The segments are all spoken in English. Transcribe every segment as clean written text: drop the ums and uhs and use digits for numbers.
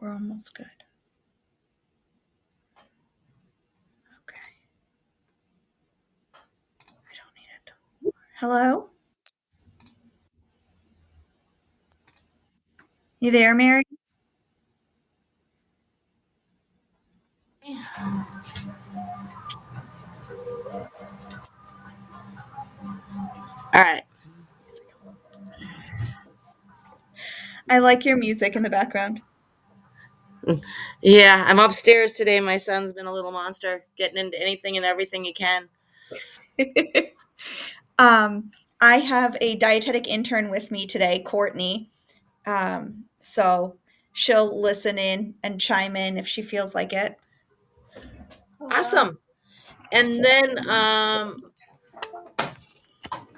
We're almost good. Okay. I don't need it. Hello? You there, Mary? All right. I like your music in the background. Yeah, I'm upstairs today. My son's been a little monster, getting into anything and everything he can. um, I have a dietetic intern with me today, Courtney. So she'll listen in and chime in if she feels like it. Awesome. And then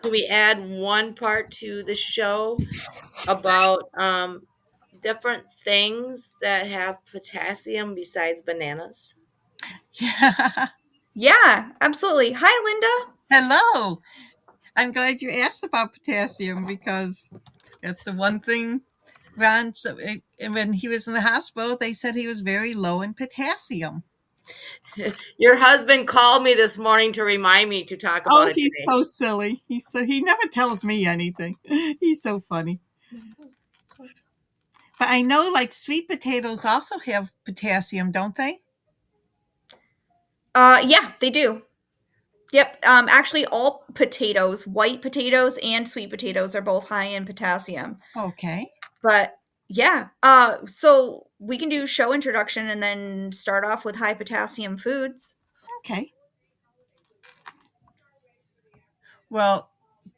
do we add one part to the show about different things that have potassium besides bananas? Yeah. Yeah, absolutely. Hi, Linda. Hello. I'm glad you asked about potassium because that's the one thing Ron, when he was in the hospital, they said he was very low in potassium. Your husband called me this morning to remind me to talk about Oh, it he's today. so silly. He never tells me anything. He's so funny. But I know like sweet potatoes also have potassium, don't they? Yeah, they do. Yep. Actually, all potatoes, white potatoes and sweet potatoes, are both high in potassium. Okay. But yeah, so we can do show introduction and then start off with high potassium foods. Okay. Well,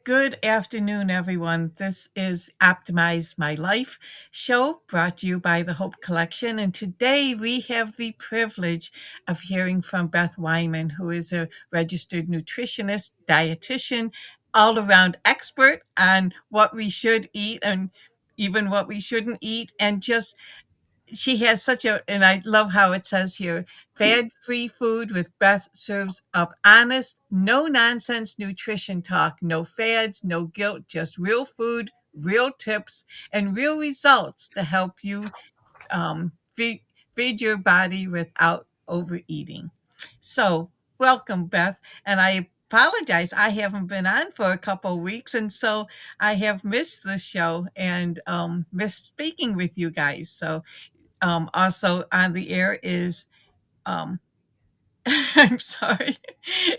good afternoon, everyone. This is Optimize My Life show brought to you by the Hope Collection. And today we have the privilege of hearing from Beth Wyman, who is a registered nutritionist, dietitian, all around expert on what we should eat and even what we shouldn't eat, and just she has such a, and I love how it says here, Fad-Free Food with Beth serves up honest, no nonsense nutrition talk, no fads, no guilt, just real food, real tips, and real results to help you feed your body without overeating. So, welcome, Beth. And I apologize, I haven't been on for a couple of weeks, and so I have missed the show and missed speaking with you guys. So, also on the air is, um, I'm sorry,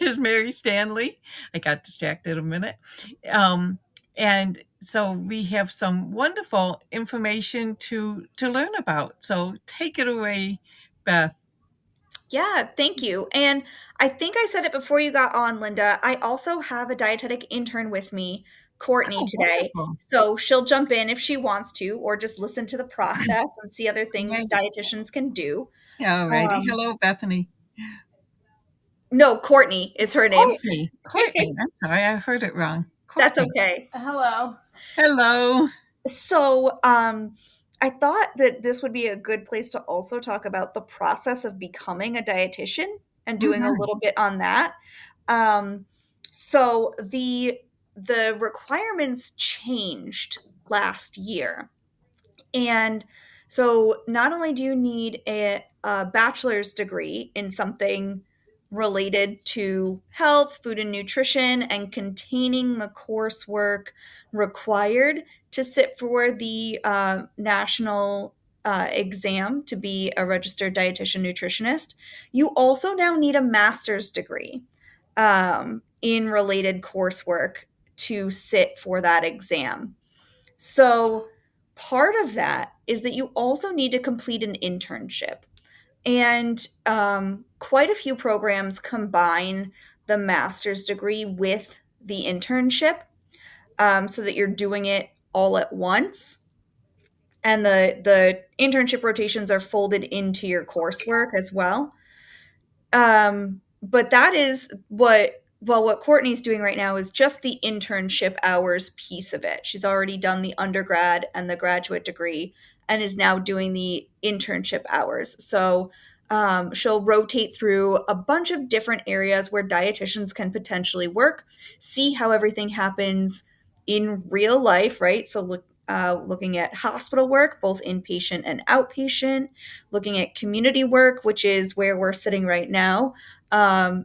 is Mary Stanley. I got distracted a minute. Um, and so we have some wonderful information to learn about. So take it away, Beth. Yeah, thank you. And I think I said it before you got on, Linda. I also have a dietetic intern with me, Courtney, Oh, today. wonderful. So she'll jump in if she wants to, or just listen to the process and see other things Right. dietitians can do. All righty. Um, Hello, Bethany. no, Courtney is her name. Courtney. Courtney. I'm sorry, I heard it wrong. That's Courtney. okay. Hello. Hello. So, I thought that this would be a good place to also talk about the process of becoming a dietitian and doing a Mhm. little bit on that. Um, so the requirements changed last year. And so not only do you need a bachelor's degree in something related to health, food and nutrition, and containing the coursework required to sit for the national exam to be a registered dietitian nutritionist, you also now need a master's degree in related coursework to sit for that exam. So, part of that is that you also need to complete an internship. And quite a few programs combine the master's degree with the internship so that you're doing it all at once. And the internship rotations are folded into your coursework as well. But that is what Courtney's doing right now is just the internship hours piece of it. She's already done the undergrad and the graduate degree and is now doing the internship hours. So she'll rotate through a bunch of different areas where dietitians can potentially work, see how everything happens in real life, right? So look, looking at hospital work, both inpatient and outpatient, looking at community work, which is where we're sitting right now.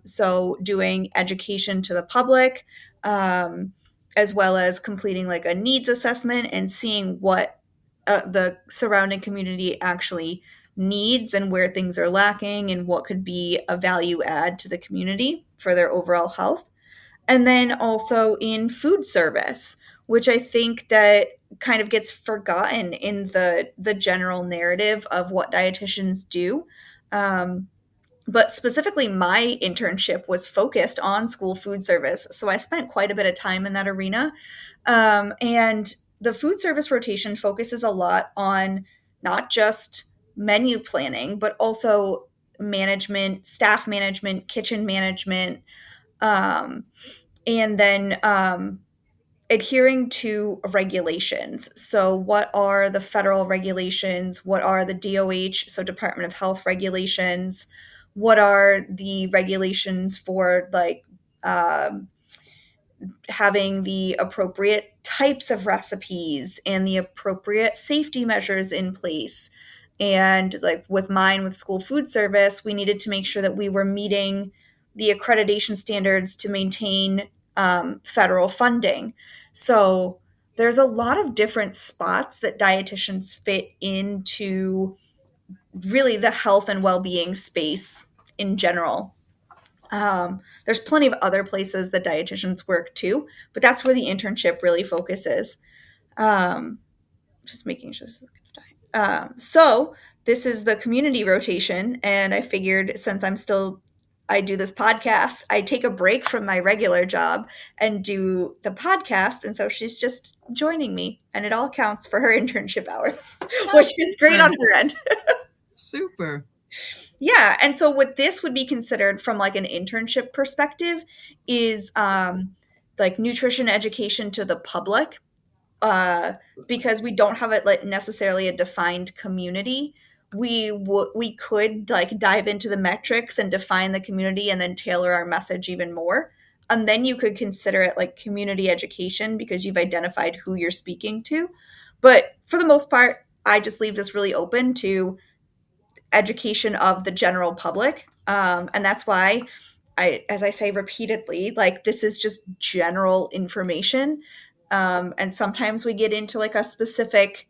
So doing education to the public, as well as completing like a needs assessment and seeing what the surrounding community actually needs and where things are lacking and what could be a value add to the community for their overall health. And then also in food service, which I think that kind of gets forgotten in the general narrative of what dietitians do. Um, but specifically, my internship was focused on school food service. So I spent quite a bit of time in that arena. And the food service rotation focuses a lot on not just menu planning, but also management, staff management, kitchen management, um, and then adhering to regulations. So, what are the federal regulations? What are the DOH, so Department of Health regulations? What are the regulations for like having the appropriate types of recipes and the appropriate safety measures in place? And like with mine, with school food service, we needed to make sure that we were meeting the accreditation standards to maintain federal funding. So there's a lot of different spots that dietitians fit into really the health and well-being space in general. There's plenty of other places that dietitians work too, but that's where the internship really focuses. Um, just making sure this is going to die. So this is the community rotation, and I figured since I do this podcast, I take a break from my regular job and do the podcast, and so she's just joining me, and it all counts for her internship hours, which is great Super. on her end. Super. Yeah, and so what this would be considered from like an internship perspective is like nutrition education to the public, uh, because we don't have it like necessarily a defined community. We could like dive into the metrics and define the community and then tailor our message even more. And then you could consider it like community education because you've identified who you're speaking to. But for the most part, I just leave this really open to education of the general public. And that's why as I say repeatedly, like this is just general information. And sometimes we get into like a specific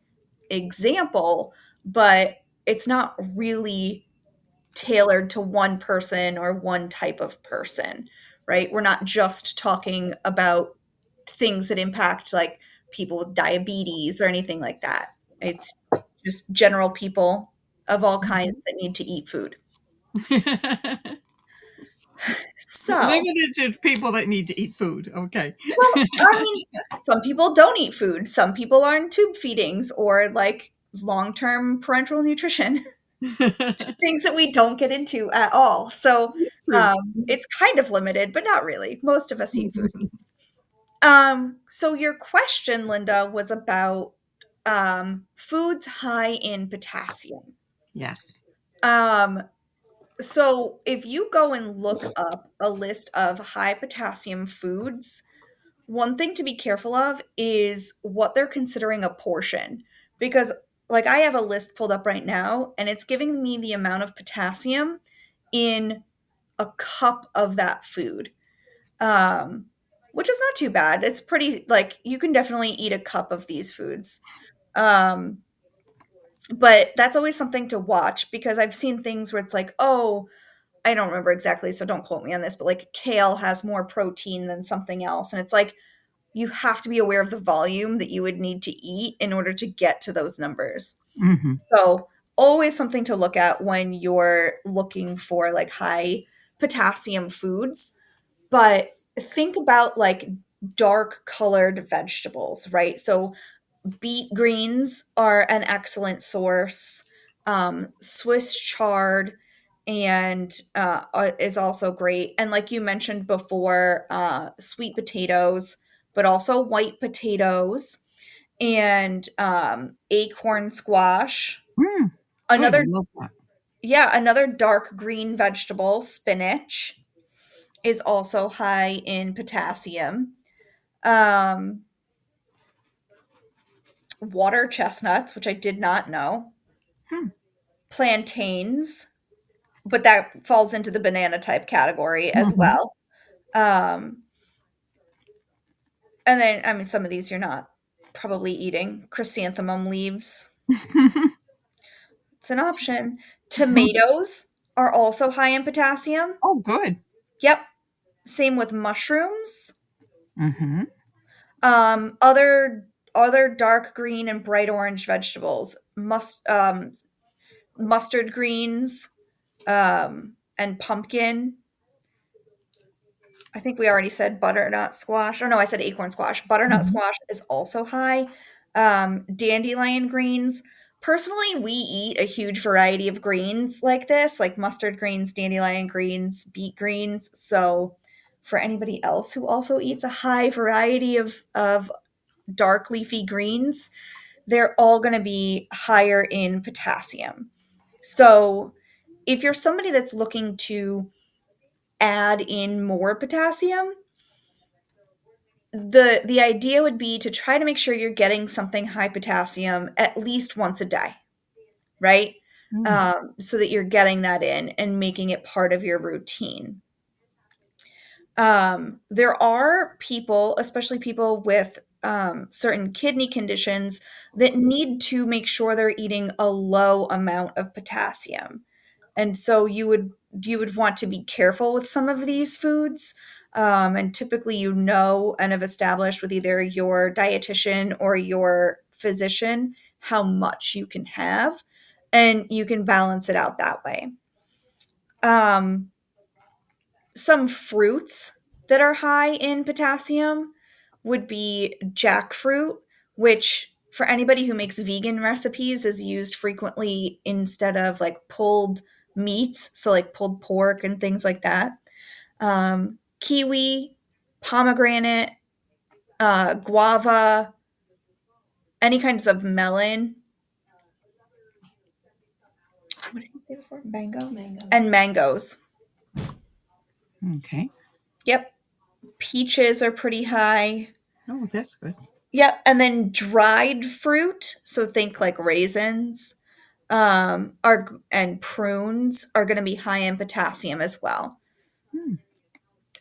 example, but it's not really tailored to one person or one type of person, right? We're not just talking about things that impact like people with diabetes or anything like that. It's just general people of all kinds that need to eat food. So, Limited to people that need to eat food. Okay. well, I mean, some people don't eat food. Some people are on tube feedings or like long term parenteral nutrition, things that we don't get into at all. So, True. it's kind of limited, but not really. Most of us eat food. So your question, Linda, was about foods high in potassium. Yes. Um, so if you go and look up a list of high potassium foods, one thing to be careful of is what they're considering a portion. Because, like, I have a list pulled up right now, and it's giving me the amount of potassium in a cup of that food, um, which is not too bad. It's pretty, like, you can definitely eat a cup of these foods. Um, but that's always something to watch because I've seen things where it's like, oh, I don't remember exactly, so don't quote me on this, but like kale has more protein than something else. And it's like, you have to be aware of the volume that you would need to eat in order to get to those numbers. Hmm. So, always something to look at when you're looking for like high potassium foods. But think about like dark colored vegetables, right? So, beet greens are an excellent source. Swiss chard and is also great. And like you mentioned before, sweet potatoes, but also white potatoes and acorn squash. Mm, good. I Another, love that. yeah, another dark green vegetable, spinach, is also high in potassium. Um, water chestnuts, which I did not know, Hmm. plantains, but that falls into the banana type category as Mhm. well. Um, and then, I mean, some of these you're not probably eating. Chrysanthemum leaves, it's an option. Tomatoes are also high in potassium. Oh, good. Yep. Same with mushrooms. Mhm. Other dark green and bright orange vegetables, mustard greens, and pumpkin. I think we already said butternut squash. Oh no, I said acorn squash. Butternut Mhm. squash is also high. Dandelion greens. Personally, we eat a huge variety of greens like this, like mustard greens, dandelion greens, beet greens. So, for anybody else who also eats a high variety of dark leafy greens, they're all going to be higher in potassium. So, if you're somebody that's looking to add in more potassium, the idea would be to try to make sure you're getting something high potassium at least once a day, right? Mm. So that you're getting that in and making it part of your routine. There are people, especially people with certain kidney conditions, that need to make sure they're eating a low amount of potassium. And so you would want to be careful with some of these foods. And typically, and have established with either your dietitian or your physician how much you can have, and you can balance it out that way. Um, some fruits that are high in potassium would be jackfruit, which for anybody who makes vegan recipes is used frequently instead of like pulled meats, so like pulled pork and things like that. Kiwi, pomegranate, guava, any kinds of melon. What did you say before? Mango? Mango. And mangoes. Okay. Yep. Peaches are pretty high. Oh, that's good. Yep, and then dried fruit, so think like raisins, are and prunes are gonna be high in potassium as well. Hmm.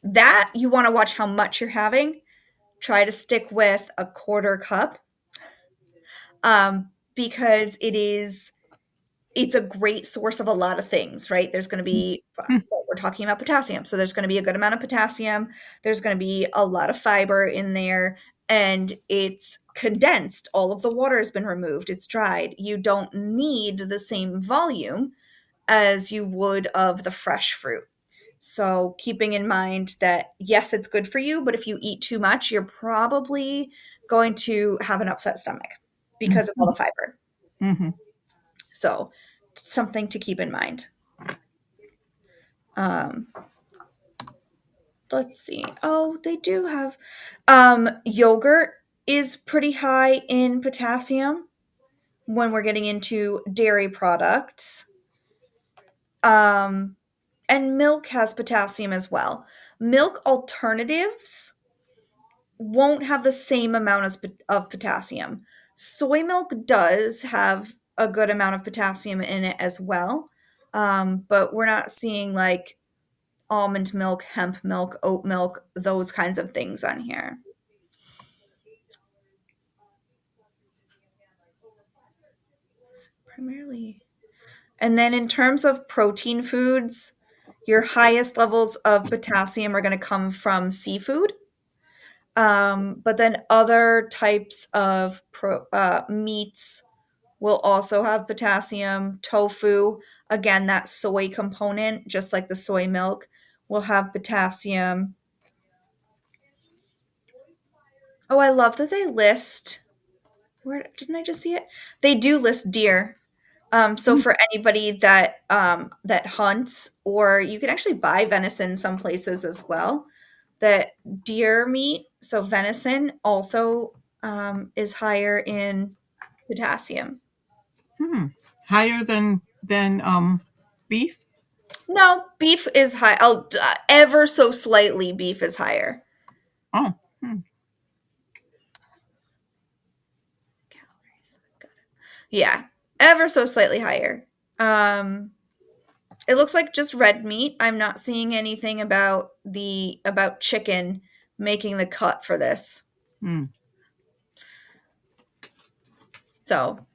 That you wanna watch how much you're having. Try to stick with a quarter cup, because it's a great source of a lot of things, right? There's going to be, Hmm. well, we're talking about potassium. So there's going to be a good amount of potassium. There's going to be a lot of fiber in there, and it's condensed. All of the water has been removed. It's dried. You don't need the same volume as you would of the fresh fruit. So keeping in mind that, yes, it's good for you, but if you eat too much, you're probably going to have an upset stomach because of all the fiber. Mhm. So, something to keep in mind. Um, let's see. Oh, they do have yogurt is pretty high in potassium when we're getting into dairy products. Um, and milk has potassium as well. Milk alternatives won't have the same amount of potassium. Soy milk does have a good amount of potassium in it as well, but we're not seeing like almond milk, hemp milk, oat milk, those kinds of things on here. Primarily. And then in terms of protein foods, your highest levels of potassium are going to come from seafood. But then other types of meats will also have potassium. Tofu, again, that soy component, just like the soy milk, will have potassium. Oh, I love that they list. Where didn't I just see it? They do list deer. So Mm. for anybody that hunts, or you can actually buy venison some places as well. That deer meat, so venison, also is higher in potassium. Hmm. Higher than beef? No, beef is high. Ever so slightly, beef is higher. Oh. Hmm. Yeah, ever so slightly higher. Um, it looks like just red meat. I'm not seeing anything about chicken making the cut for this. Hmm. So,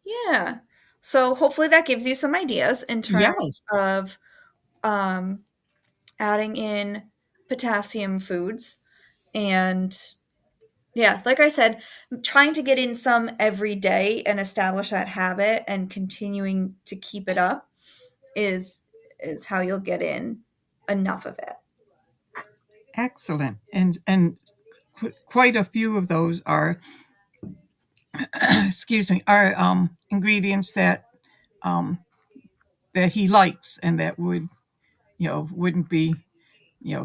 yeah. So hopefully that gives you some ideas in terms Yes, of um, adding in potassium foods. And yeah, like I said, trying to get in some every day and establish that habit and continuing to keep it up is how you'll get in enough of it. excellent. And quite a few of those are, excuse me, are ingredients um, that he likes and that wouldn't be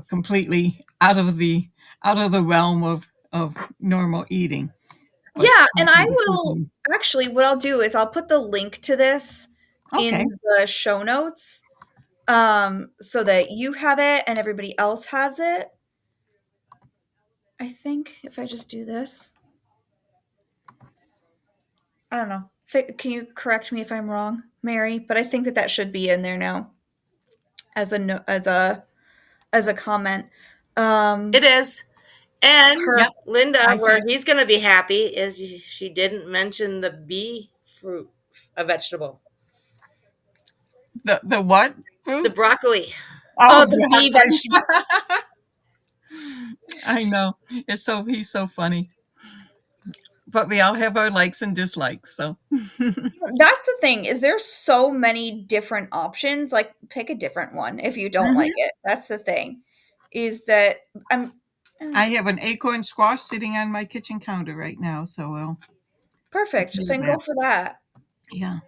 completely out of the realm of normal eating, but Yeah, and I something to keep will him. actually what I'll do is I'll put the link to this Okay. in the show notes so that you have it and everybody else has it. I think if I just do this, I don't know. Can you correct me if I'm wrong, Mary? But I think that that should be in there now as a as a comment. It Um, is. And Yep, Perfect. Linda, I see where it. he's going to be happy is she didn't mention the bee fruit, a vegetable, The what the fruit? broccoli. Oh, Oh, the bee broccoli. vegetable. I know. He's so funny. But we all have our likes and dislikes, so That's the thing, is there's so many different options, like, pick a different one if you don't like Mhm. it. That's the thing, is that I'm I have an acorn squash sitting on my kitchen counter right now, so we'll perfect, do then go that. for that. Yeah.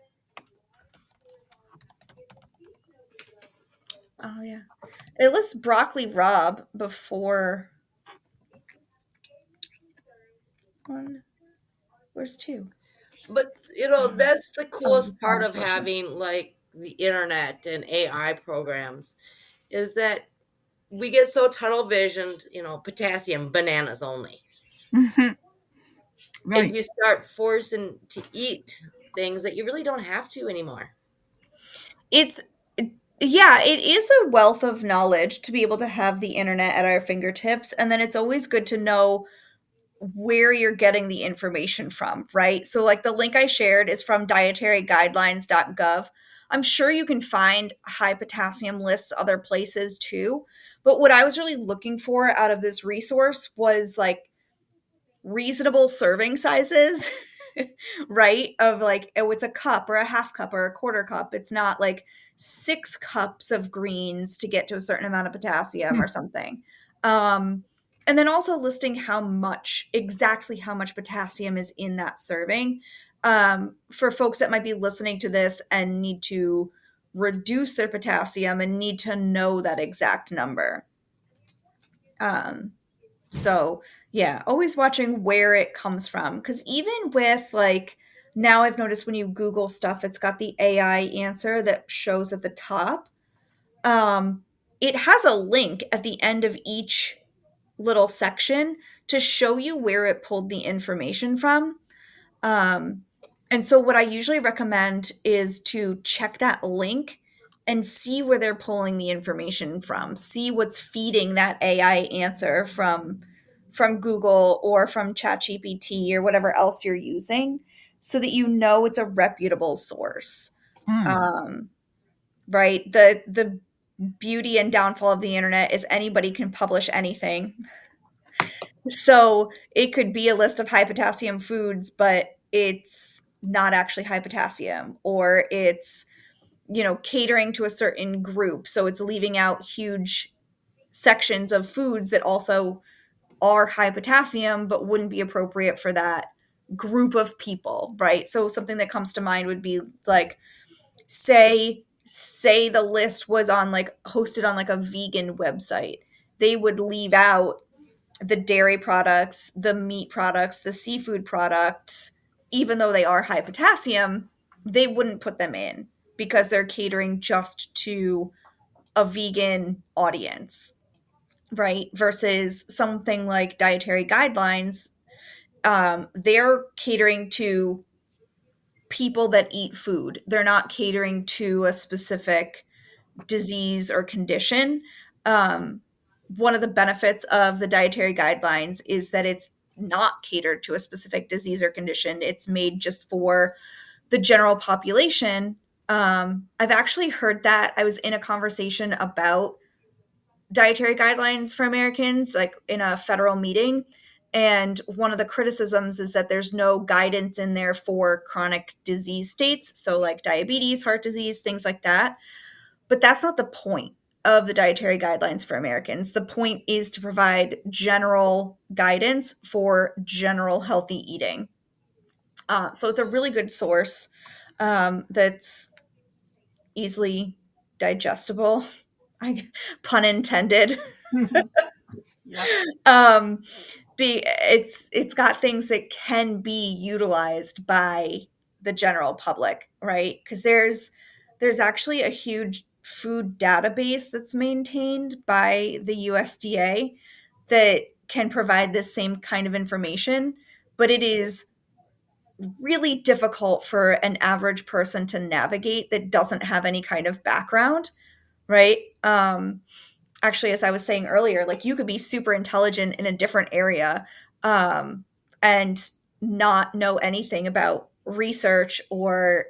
Oh, yeah. It lists broccoli rabe before 1 where's 2? But that's the Oh, the coolest part small of portion. having like the internet and AI programs is that we get so tunnel visioned, potassium, bananas only. Mhm. And Right. you start forcing to eat things that you really don't have to anymore. It's yeah, it is a wealth of knowledge to be able to have the internet at our fingertips, and then it's always good to know where you're getting the information from, right? So, like the link I shared is from dietaryguidelines.gov. I'm sure you can find high potassium lists other places too. But what I was really looking for out of this resource was like reasonable serving sizes, right? Of like, oh, it's a cup or a half cup or a quarter cup. It's not like 6 cups of greens to get to a certain amount of potassium Hmm. or something. Um, and then also listing exactly how much potassium is in that serving. For folks that might be listening to this and need to reduce their potassium and need to know that exact number. Um, so, yeah, always watching where it comes from. Because even with like, now I've noticed when you Google stuff, it's got the AI answer that shows at the top. Um, it has a link at the end of each little section to show you where it pulled the information from. Um, and so, what I usually recommend is to check that link and see where they're pulling the information from. See what's feeding that AI answer from Google or from ChatGPT or whatever else you're using, so that you know it's a reputable source. Mm. Um, right? The beauty and downfall of the internet is anybody can publish anything, so it could be a list of high potassium foods, but it's not actually high potassium, or it's, catering to a certain group. So it's leaving out huge sections of foods that also are high potassium, but wouldn't be appropriate for that group of people, right? So something that comes to mind would be like, say the list was on like hosted on like a vegan website. They would leave out the dairy products, the meat products, the seafood products, even though they are high potassium, they wouldn't put them in because they're catering just to a vegan audience, right? Versus something like dietary guidelines, they're catering to people that eat food. They're not catering to a specific disease or condition. Um, One of the benefits of the dietary guidelines is that it's not catered to a specific disease or condition. It's made just for the general population. I've actually heard that. I was in a conversation about dietary guidelines for Americans, like in a federal meeting. And one of the criticisms is that there's no guidance in there for chronic disease states. So, like diabetes, heart disease, things like that. But that's not the point of the dietary guidelines for Americans. The point is to provide general guidance for general healthy eating. So it's a really good source that's easily digestible. Pun intended. Yep. um, it's got things that can be utilized by the general public, right? Because there's actually a huge food database that's maintained by the USDA that can provide this same kind of information, but it is really difficult for an average person to navigate that doesn't have any kind of background, right? Actually, as I was saying earlier, like you could be super intelligent in a different area, and not know anything about research or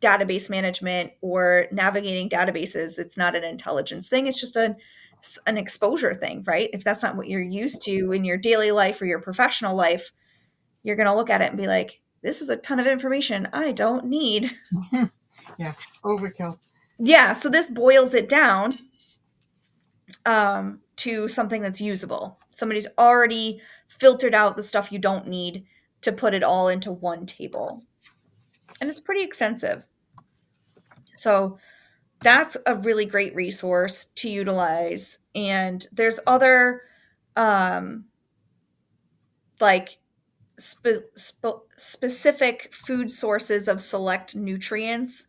database management or navigating databases. It's not an intelligence thing. It's just an exposure thing, right? If that's not what you're used to in your daily life or your professional life, you're going to look at it and be like, this is a ton of information I don't need. Yeah, overkill. Yeah, so this boils it down to something that's usable. Somebody's already filtered out the stuff you don't need to put it all into one table. And it's pretty extensive. So that's a really great resource to utilize. And there's other um, like specific food sources of select nutrients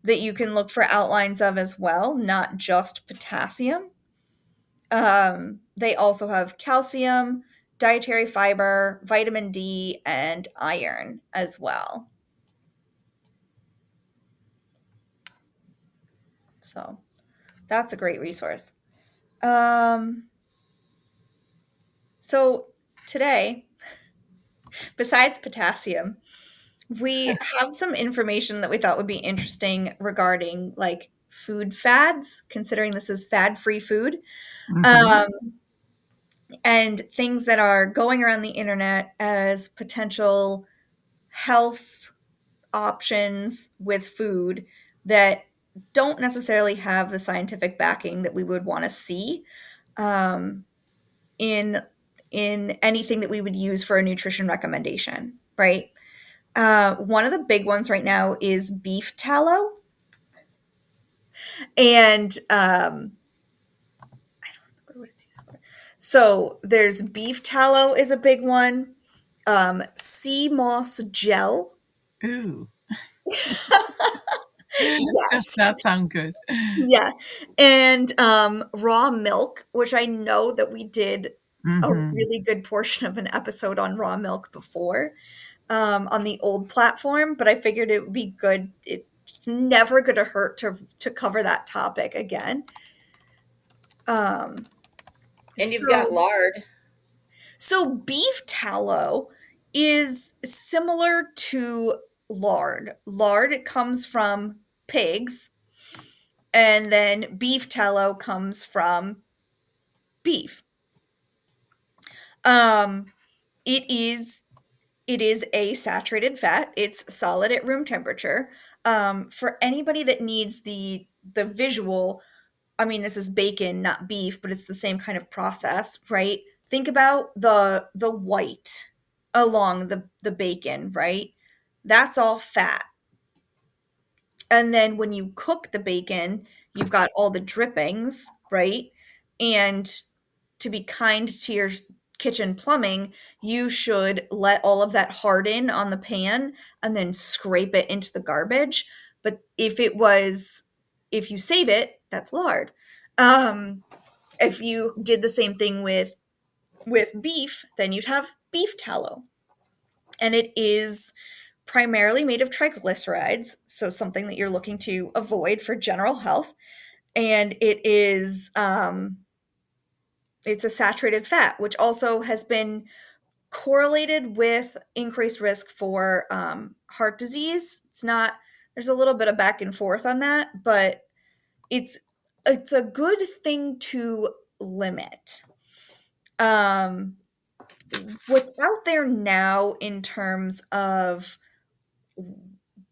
that you can look for outlines of as well, not just potassium. They also have calcium, dietary fiber, vitamin D, and iron as well. So that's a great resource. Um, so today, besides potassium, we have some information that we thought would be interesting regarding like food fads, considering this is fad-free food. Mhm. Um, and things that are going around the internet as potential health options with food that don't necessarily have the scientific backing that we would want to see um, in anything that we would use for a nutrition recommendation, right? One of the big ones right now is beef tallow, and I don't remember what it's used for. So there's beef tallow is a big one. Sea moss gel. Ooh, does Yes. not sound good. Yeah. And raw milk, which I know that we did a Mhm. really good portion of an episode on raw milk before on the old platform, but I figured it would be good. It's never going to hurt to cover that topic again. Um, And you've got so lard. so beef tallow is similar to lard. Lard comes from pigs, and then beef tallow comes from beef. Um, it is it is a saturated fat. It's solid at room temperature. For anybody that needs the visual, I mean, this is bacon, not beef, but it's the same kind of process, right? Think about the white along the bacon, right? That's all fat. And then when you cook the bacon, you've got all the drippings, right? And to be kind to your kitchen plumbing, you should let all of that harden on the pan and then scrape it into the garbage. But if you save it, that's lard. Um, if you did the same thing with beef, then you'd have beef tallow. And it is primarily made of triglycerides, so something that you're looking to avoid for general health. And it's a saturated fat, which also has been correlated with increased risk for heart disease. It's not, there's a little bit of back and forth on that, but it's it's a good thing to limit. Um, what's out there now in terms of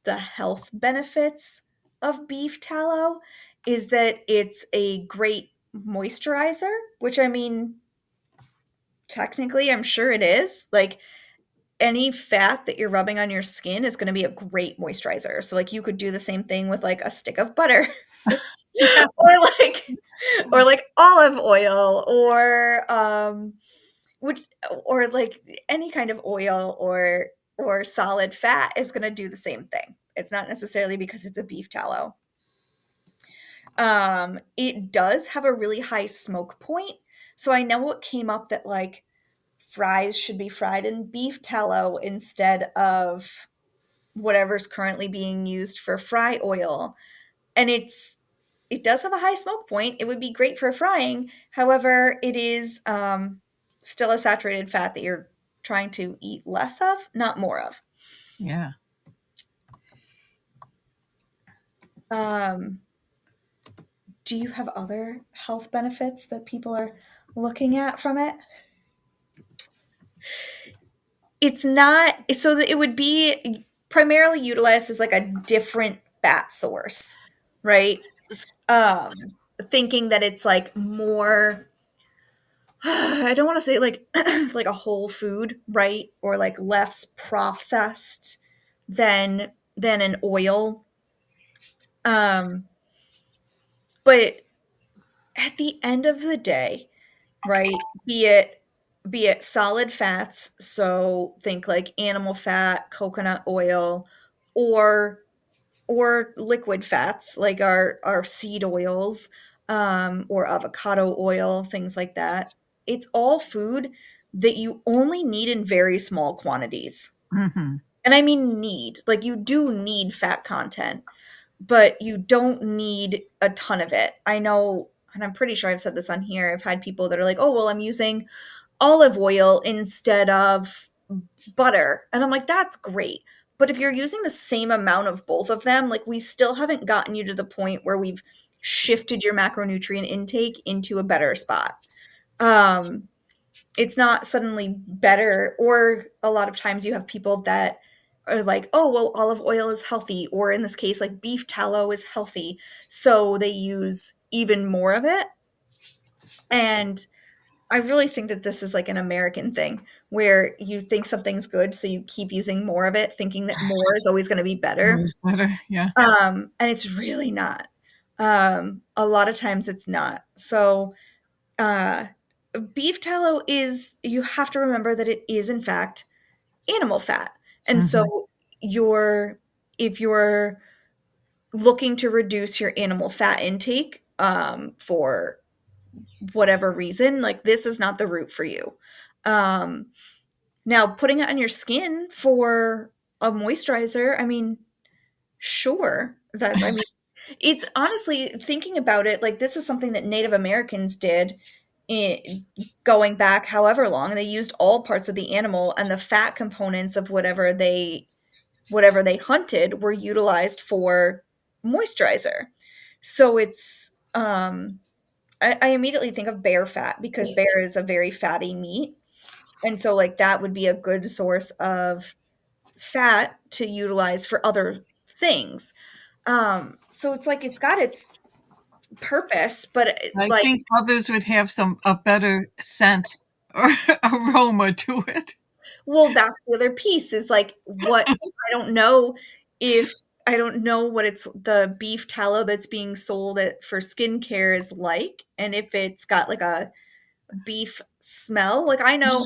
the health benefits of beef tallow is that it's a great moisturizer, which I mean, technically, I'm sure it is. Like any fat that you're rubbing on your skin is going to be a great moisturizer. So, like, you could do the same thing with like a stick of butter. Yeah. or like or like olive oil which or like any kind of oil or solid fat is going to do the same thing. It's not necessarily because it's a beef tallow. It does have a really high smoke point. So I know it came up that like fries should be fried in beef tallow instead of whatever's currently being used for fry oil. And it does have a high smoke point. It would be great for frying. However, it is still a saturated fat that you're trying to eat less of, not more of. Yeah. Um, do you have other health benefits that people are looking at from it? It's not so that it would be primarily utilized as like a different fat source, right? Um, thinking that it's like more I don't want to say like like a whole food, right? Or like less processed than an oil. Um, but at the end of the day, right? Be it be it solid fats, so think like animal fat, coconut oil, or or liquid fats like our seed oils, or avocado oil, things like that. It's all food that you only need in very small quantities. Hmm. And I mean need, like you do need fat content, but you don't need a ton of it. I know, and I'm pretty sure I've said this on here. I've had people that are like, "Oh, well, I'm using olive oil instead of butter." And I'm like, "That's great." But if you're using the same amount of both of them, like we still haven't gotten you to the point where we've shifted your macronutrient intake into a better spot. Um, it's not suddenly better, or a lot of times you have people that are like, "Oh, well, olive oil is healthy," or in this case, like beef tallow is healthy, so they use even more of it. And I really think that this is like an American thing where you think something's good, so you keep using more of it, thinking that more is always going to be better. Always better. Yeah. And it's really not. A lot of times it's not. So, uh, beef tallow is, you have to remember that it is, in fact, animal fat. And Hmm. so, if you're looking to reduce your animal fat intake, for whatever reason, like this is not the route for you. Um, Now, putting it on your skin for a moisturizer, I mean, sure. I mean, it's honestly thinking about it, like this is something that Native Americans did I going back however long. They used all parts of the animal, and the fat components of whatever they hunted were utilized for moisturizer. So I immediately think of bear fat because bear is a very fatty meat. And so like that would be a good source of fat to utilize for other things. So it's like it's got its purpose, but I like, think others would have a better scent or aroma to it. well, that's the other piece is like what I don't know if I don't know what it's the beef tallow that's being sold for skincare is like, and if it's got like a beef smell. Like I know,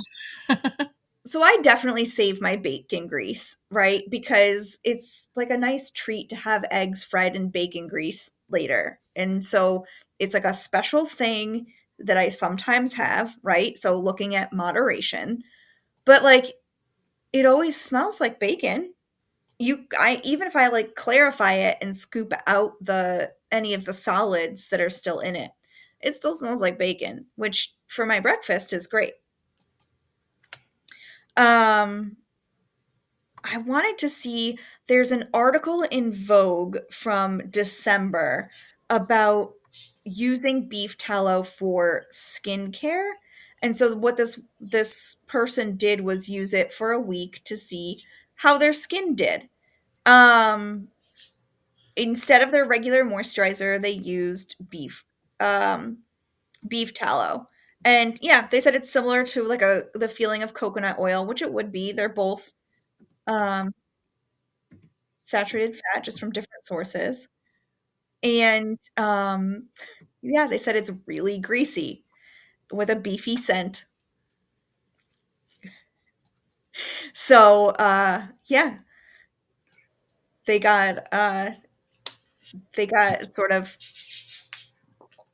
so I definitely save my bacon grease, right? Because it's like a nice treat to have eggs fried in bacon grease later. And so it's like a special thing that I sometimes have, right? So looking at moderation. But like it always smells like bacon. I even if I like clarify it and scoop out the any of the solids that are still in it, it still smells like bacon, which for my breakfast is great. Um, I wanted to see, there's an article in Vogue from December about using beef tallow for skincare. And so what this person did was use it for a week to see how their skin did. Um, Instead of their regular moisturizer, they used um, beef tallow. And yeah, they said it's similar to like a the feeling of coconut oil, which it would be. They're both um, saturated fat, just from different sources. And yeah, they said it's really greasy with a beefy scent. So yeah, they got they got sort of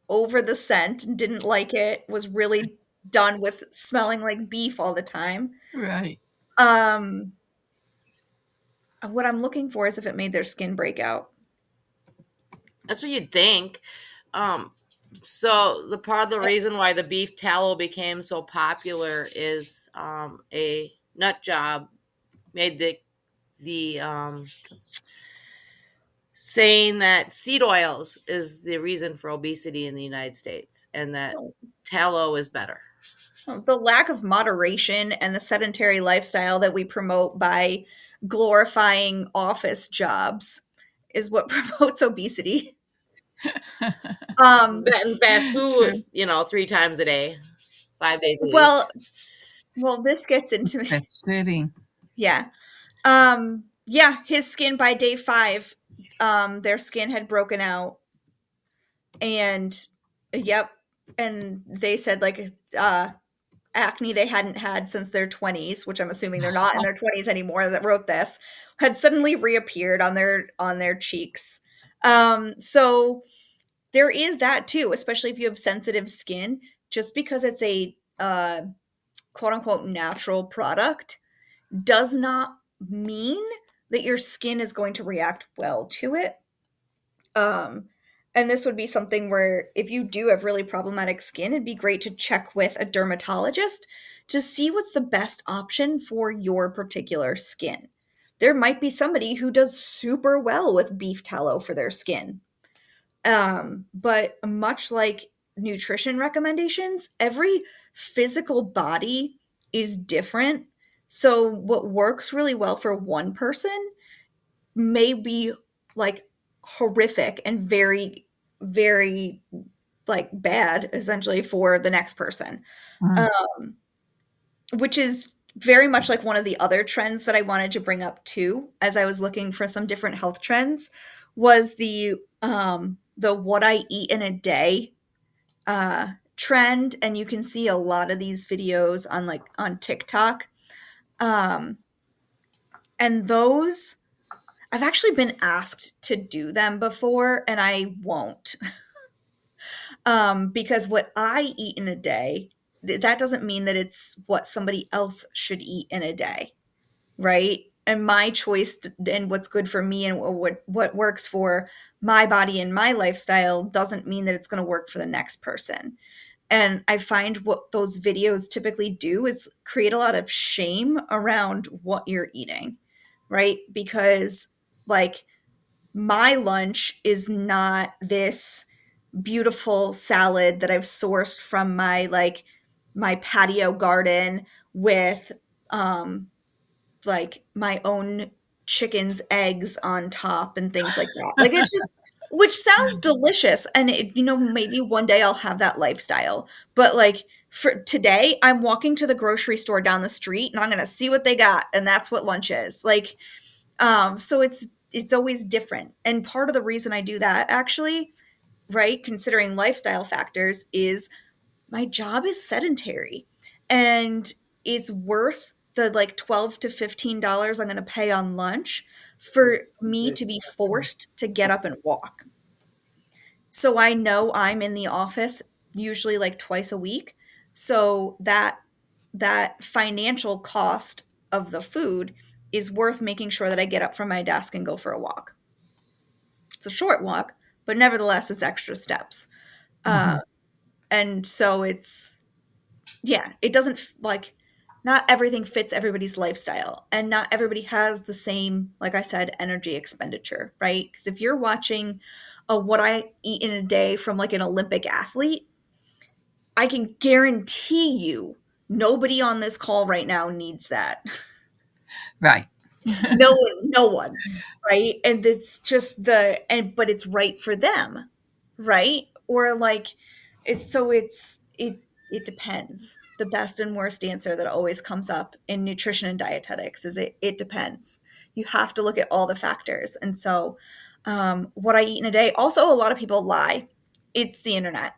over the scent and didn't like it, was really done with smelling like beef all the time. Right. Um, what I'm looking for is if it made their skin break out. That's what you'd think. Um, so the part of the reason why the beef tallow became so popular is a nut job made the saying that seed oils is the reason for obesity in the United States, and that tallow is better. The lack of moderation and the sedentary lifestyle that we promote by glorifying office jobs is what promotes obesity. Um, That and fast food, True. 3 times a day, 5 days a week. well, well, this gets into That's sitting. yeah. Yeah, his skin by day 5, their skin had broken out, and yep, and they said like acne they hadn't had since their 20s, which I'm assuming they're not in their 20s anymore that wrote this, had suddenly reappeared on their cheeks. So there is that too, especially if you have sensitive skin. Just because it's a quote unquote natural product does not mean that your skin is going to react well to it. Um, and this would be something where if you do have really problematic skin, it'd be great to check with a dermatologist to see what's the best option for your particular skin. There might be somebody who does super well with beef tallow for their skin. But much like nutrition recommendations, every physical body is different. So what works really well for one person may be like horrific and very, very like bad essentially for the next person. Mm. Um, which is very much like one of the other trends that I wanted to bring up too, as I was looking for some different health trends, was the what I eat in a day trend. And you can see a lot of these videos on like on TikTok. Um, and those I've actually been asked to do them before, and I won't. Because what I eat in a day, that doesn't mean that it's what somebody else should eat in a day, right? And my choice and what's good for me and what works for my body and my lifestyle doesn't mean that it's going to work for the next person. And I find what those videos typically do is create a lot of shame around what you're eating, right? Because like my lunch is not this beautiful salad that I've sourced from my patio garden with um like my own chicken's eggs on top and things like that. Like it's just which sounds delicious and maybe one day I'll have that lifestyle. But like for today I'm walking to the grocery store down the street and I'm going to see what they got and that's what lunch is. Like so it's always different. And part of the reason I do that actually, right, considering lifestyle factors, is my job is sedentary and it's worth the like 12 to $15 I'm going to pay on lunch for me to be forced to get up and walk. So I know I'm in the office usually like twice a week. So that financial cost of the food is worth making sure that I get up from my desk and go for a walk. It's a short walk, but nevertheless, it's extra steps. Uh, Mhm. and so it's, yeah, it doesn't like, not everything fits everybody's lifestyle, and not everybody has the same, like I said, energy expenditure, right? Because if you're watching what I eat in a day from like an Olympic athlete, I can guarantee you nobody on this call right now needs that. Right. No one, right? And it's just but it's right for them, right? Or like, it depends. The best and worst answer that always comes up in nutrition and dietetics is it depends. You have to look at all the factors. And so, what I eat in a day, also, a lot of people lie. It's the internet.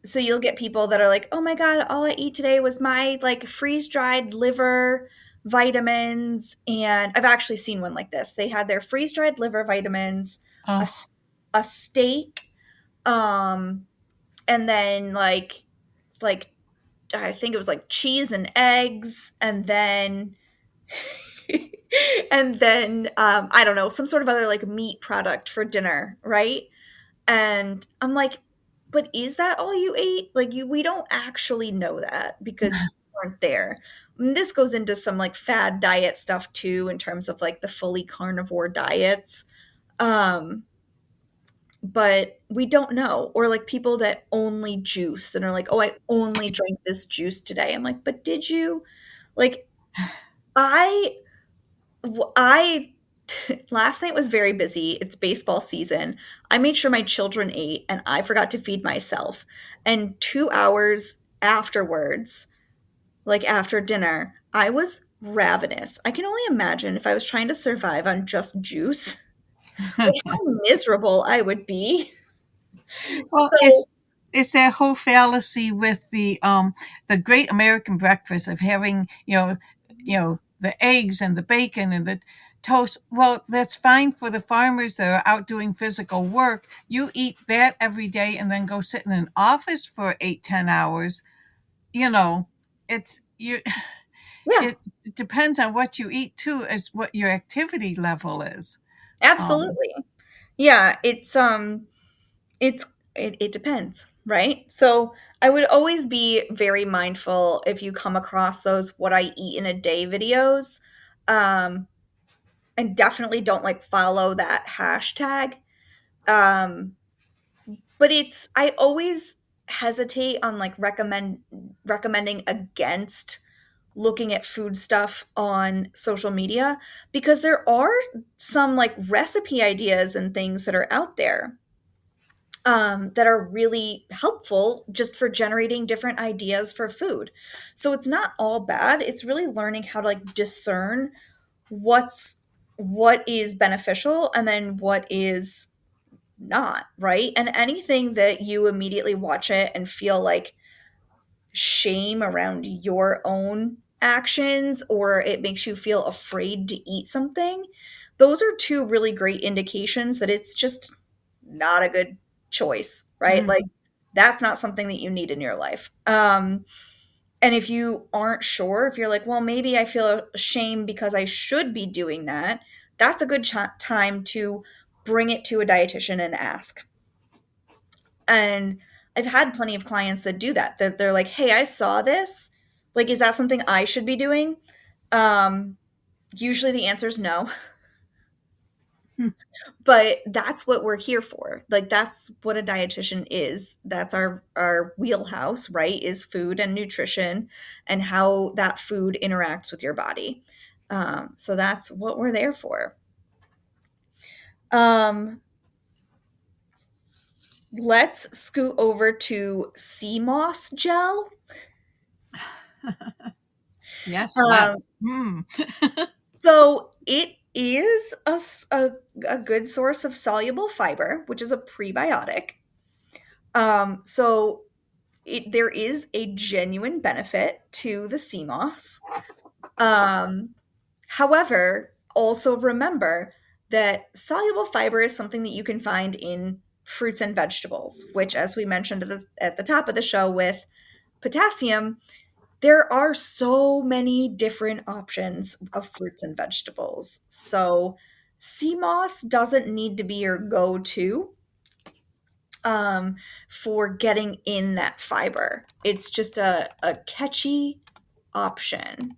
So you'll get people that are like, "Oh my god, all I eat today was my like freeze-dried liver vitamins." And I've actually seen one like this. They had their freeze-dried liver vitamins, a Oh. s- a steak, um and then like I think it was like cheese and eggs, and then and then I don't know, some sort of other like meat product for dinner, right? And I'm like, but is that all you ate? Like, we don't actually know that because you weren't there. And this goes into some like fad diet stuff too, in terms of like the fully carnivore diets. Um, but we don't know. Or like people that only juice and are like, oh, I only drank this juice today. I'm like, but did you? Like, I I last night was very busy. It's baseball season. I made sure my children ate and I forgot to feed myself. And 2 hours afterwards, like after dinner, I was ravenous. I can only imagine if I was trying to survive on just juice, like how miserable I would be. Well, So, it's that whole fallacy with the great American breakfast of having, the eggs and the bacon and the toast. Well, that's fine for the farmers that are out doing physical work. You eat that every day and then go sit in an office for 8, 10 hours. You know, it's you yeah, it depends on what you eat too, as what your activity level is. Um, absolutely. Yeah, it depends, right? So I would always be very mindful if you come across those what I eat in a day videos. Um, and definitely don't like follow that hashtag. Um, but I always hesitate on like recommending against looking at food stuff on social media, because there are some like recipe ideas and things that are out there that are really helpful just for generating different ideas for food. So it's not all bad. It's really learning how to like discern what is beneficial and then what is not, right? And anything that you immediately watch it and feel like shame around your own actions, or it makes you feel afraid to eat something, those are two really great indications that it's just not a good choice, right? Like, mhm. that's not something that you need in your life. And if you aren't sure, if you're like, well, maybe I feel shame because I should be doing that, that's a good time to bring it to a dietitian and ask. And I've had plenty of clients that do that, that they're like, "Hey, I saw this. Like, is that something I should be doing?" Um, Usually the answer is no, but that's what we're here for. Like, that's what a dietitian is. That's our wheelhouse, right? Is food and nutrition and how that food interacts with your body. So that's what we're there for. Um, let's scoot over to sea moss gel. Yes, Um, mm. So it is a good source of soluble fiber, which is a prebiotic. So there is a genuine benefit to the sea moss. Um, However, also remember that soluble fiber is something that you can find in fruits and vegetables, which, as we mentioned at the top of the show with potassium, there are so many different options of fruits and vegetables. So sea moss doesn't need to be your go-to um, for getting in that fiber. It's just a catchy option.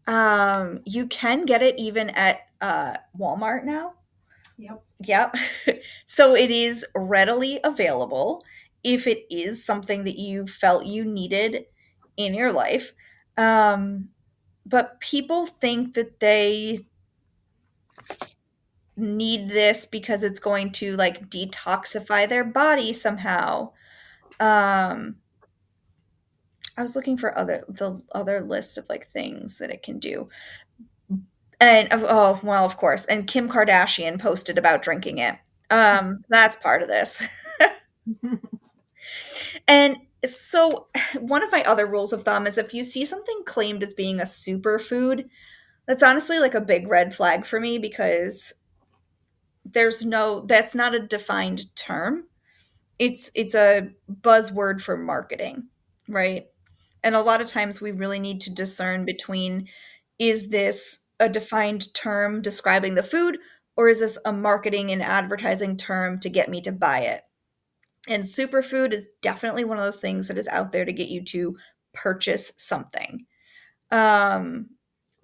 You can get it even at Walmart now. Yep. Yep. So it is readily available if it is something that you felt you needed in your life. Um, but people think that they need this because it's going to like detoxify their body somehow. Um, I was looking for the other list of like things that it can do. And oh, well, of course. And Kim Kardashian posted about drinking it. That's part of this. And so one of my other rules of thumb is if you see something claimed as being a superfood, that's honestly like a big red flag for me because that's not a defined term. It's a buzzword for marketing, right? And a lot of times we really need to discern between, is this a defined term describing the food, or is this a marketing and advertising term to get me to buy it? And superfood is definitely one of those things that is out there to get you to purchase something. Um,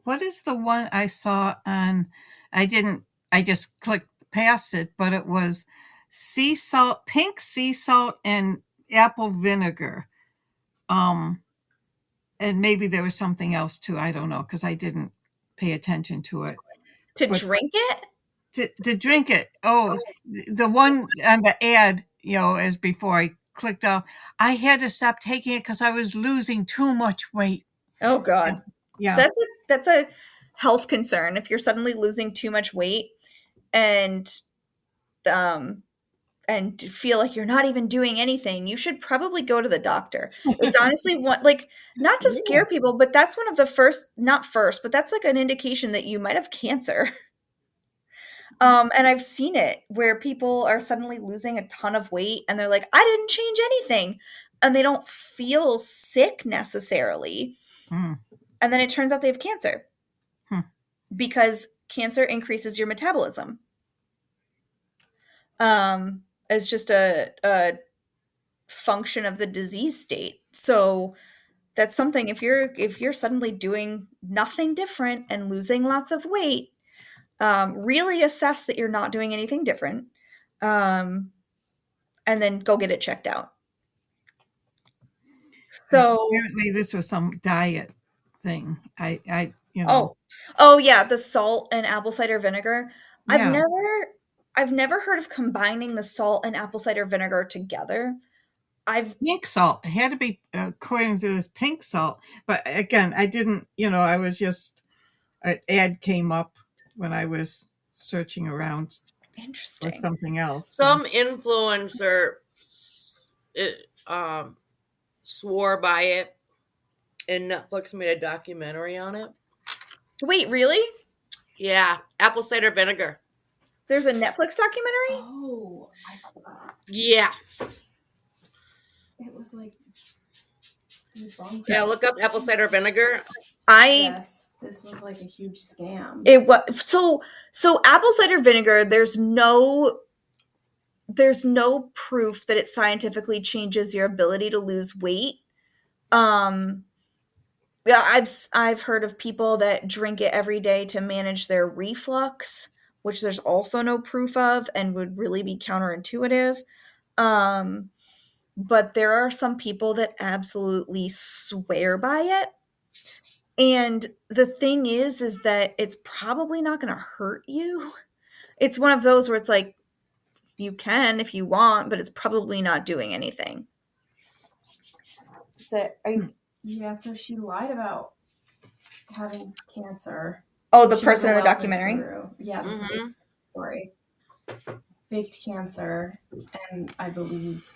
What is the one I saw on? I didn't. I just clicked past it, but it was sea salt, pink sea salt, and apple vinegar. Um, and maybe there was something else too. I don't know because I didn't pay attention to it. to But drink it? to drink it, oh, the one on the ad, as before I clicked off, I had to stop taking it because I was losing too much weight. Oh God. Yeah. That's a health concern if you're suddenly losing too much weight and um and feel like you're not even doing anything, you should probably go to the doctor. It's honestly what, like, not to Yeah. scare people, but that's one of the first, not first, but that's like an indication that you might have cancer. And I've seen it where people are suddenly losing a ton of weight and they're like, I didn't change anything. And they don't feel sick necessarily. Mm. And then it turns out they have cancer Hmm. because cancer increases your metabolism. As just a function of the disease state. So that's something, if you're suddenly doing nothing different and losing lots of weight, really assess that you're not doing anything different, and then go get it checked out. So, Apparently, this was some diet thing. oh, oh yeah, the salt and apple cider vinegar. I've Yeah, never, I've never heard of combining the salt and apple cider vinegar together. I've pink salt. It had to be according to this pink salt. But again, I didn't. I was just an ad came up when I was searching around for Interesting. something else. Some influencer it, swore by it, and Netflix made a documentary on it. Wait, really? Yeah, apple cider vinegar. There's a Netflix documentary? Oh, I forgot. Yeah. It was like bonkers. Yeah, look up apple cider vinegar. Yes, this was like a huge scam. It was so apple cider vinegar, there's no proof that it scientifically changes your ability to lose weight. Um yeah, I've heard of people that drink it every day to manage their reflux, which there's also no proof of and would really be counterintuitive. Um but there are some people that absolutely swear by it. And the thing is that it's probably not going to hurt you. It's one of those where it's like, you can if you want, but it's probably not doing anything. Yeah, so she lied about having cancer. Oh, the She person in the has a lot of documentary? guru. Yeah, this is the story. Faked cancer, and I believe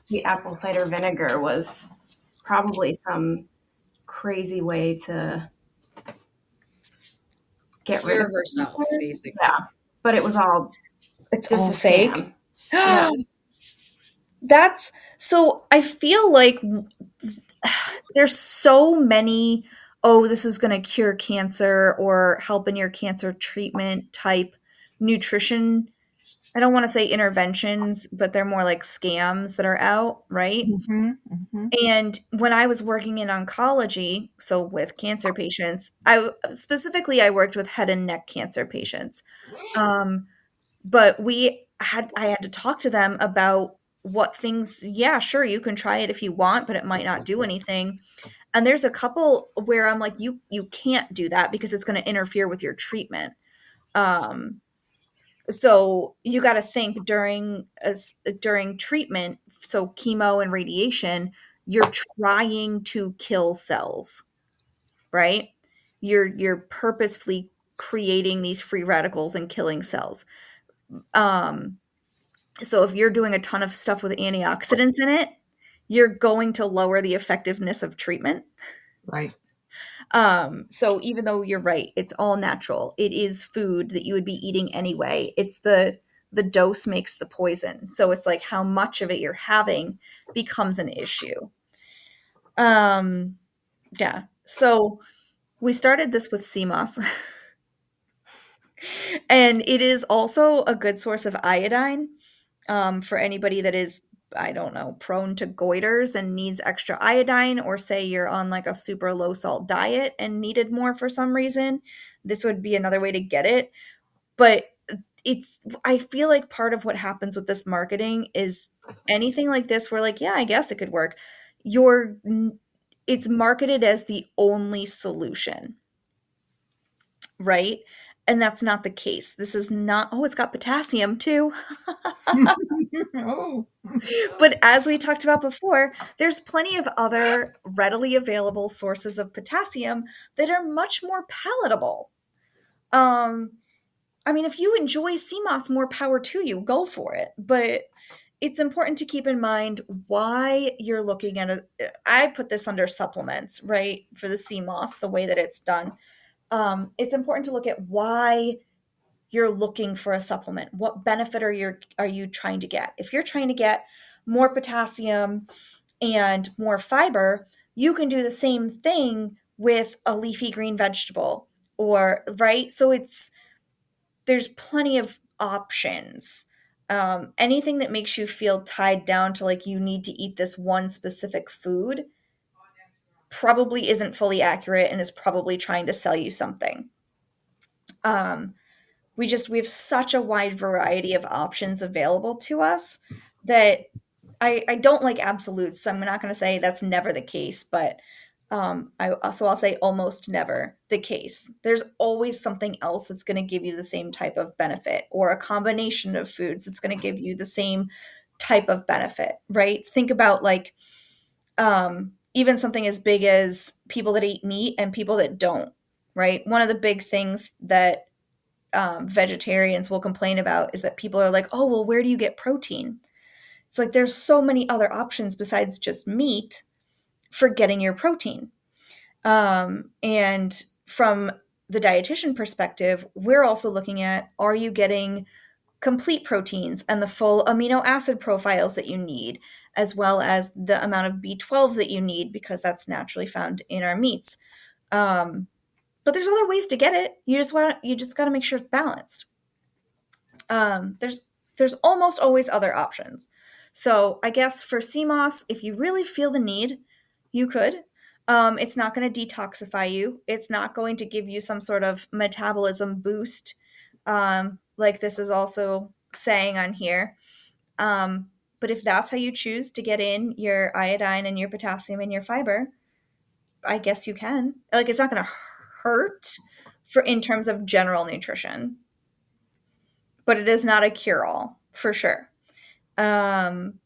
the apple cider vinegar was probably some crazy way to get rid Cure of herself, cancer. basically. Yeah, but it was all It's just all a fake. scam. Yeah. That's so I feel like there's so many, oh, this is going to cure cancer or help in your cancer treatment type nutrition. I don't want to say interventions, but they're more like scams that are out, right? Mhm, mhm. And when I was working in oncology, so with cancer patients, I worked with head and neck cancer patients. Um, but I had to talk to them about what things, yeah, sure, you can try it if you want, but it might not do anything. And there's a couple where I'm like, you can't do that because it's going to interfere with your treatment. Um, so you got to think during treatment, so chemo and radiation, you're trying to kill cells, right? You're purposefully creating these free radicals and killing cells. Um, so if you're doing a ton of stuff with antioxidants in it, you're going to lower the effectiveness of treatment. Right. So even though you're right, it's all natural. It is food that you would be eating anyway. It's the dose makes the poison. So it's like how much of it you're having becomes an issue. Um, yeah. So we started this with sea moss, and it is also a good source of iodine for anybody that is, I don't know, prone to goiters and needs extra iodine, or say you're on like a super low salt diet and needed more for some reason. This would be another way to get it. But I feel like part of what happens with this marketing is anything like this, we're like, yeah, I guess it could work. You're, it's marketed as the only solution, right? And that's not the case. This is not, oh, it's got potassium too. Oh. But as we talked about before, there's plenty of other readily available sources of potassium that are much more palatable. Um, I mean, if you enjoy sea moss, more power to you, go for it. But it's important to keep in mind why you're looking at it. I put this under supplements, right? For the sea moss, the way that it's done. It's important to look at why you're looking for a supplement. What benefit are you trying to get? If you're trying to get more potassium and more fiber, you can do the same thing with a leafy green vegetable, or right? So there's plenty of options. Anything that makes you feel tied down to like you need to eat this one specific food probably isn't fully accurate and is probably trying to sell you something. Um, we have such a wide variety of options available to us that I don't like absolutes. So I'm not going to say that's never the case, but I'll say almost never the case. There's always something else that's going to give you the same type of benefit, or a combination of foods that's going to give you the same type of benefit, right? Think about like even something as big as people that eat meat and people that don't, right? One of the big things that vegetarians will complain about is that people are like, oh, well, where do you get protein? It's like there's so many other options besides just meat for getting your protein. And from the dietitian perspective, we're also looking at, are you getting complete proteins and the full amino acid profiles that you need, as well as the amount of B12 that you need, because that's naturally found in our meats. But there's other ways to get it. You just got to make sure it's balanced. Um, there's there's almost always other options. So I guess for CMOS, if you really feel the need, you could. It's not going to detoxify you. It's not going to give you some sort of metabolism boost, like this is also saying on here. But if that's how you choose to get in your iodine and your potassium and your fiber, I guess you can. Like it's not going to hurt for in terms of general nutrition, but it is not a cure all for sure. Um,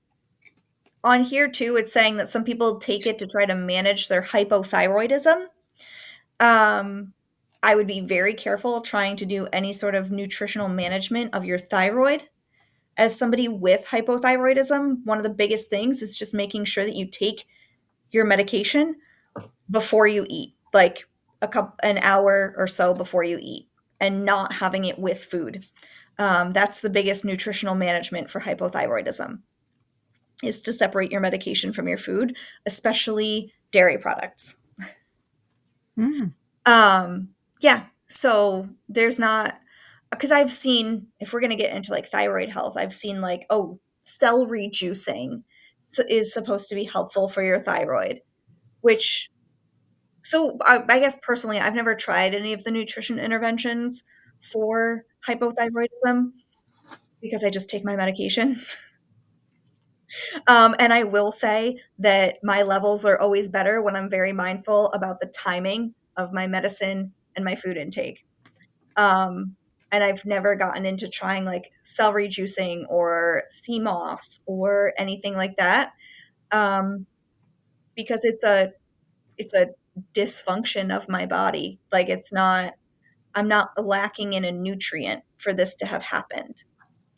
on here too, it's saying that some people take it to try to manage their hypothyroidism. Um, I would be very careful trying to do any sort of nutritional management of your thyroid. As somebody with hypothyroidism, one of the biggest things is just making sure that you take your medication before you eat, like an hour or so before you eat, and not having it with food. That's the biggest nutritional management for hypothyroidism, is to separate your medication from your food, especially dairy products. Mm. Yeah, so there's not, because I've seen, if we're going to get into like thyroid health, I've seen like, oh, celery juicing is supposed to be helpful for your thyroid, which, so I guess personally, I've never tried any of the nutrition interventions for hypothyroidism because I just take my medication. And I will say that my levels are always better when I'm very mindful about the timing of my medicine and my food intake. Um, and I've never gotten into trying like celery juicing or sea moss or anything like that, um, because it's a dysfunction of my body. Like it's not, I'm not lacking in a nutrient for this to have happened,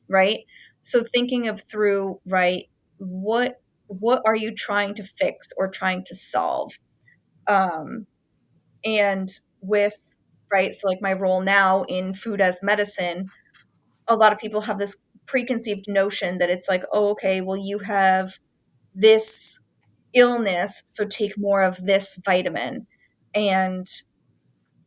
right? So thinking of through, right, what what are you trying to fix or trying to solve? Um, and with, right, so like my role now in food as medicine, a lot of people have this preconceived notion that it's like, oh, okay, well, you have this illness, so take more of this vitamin. And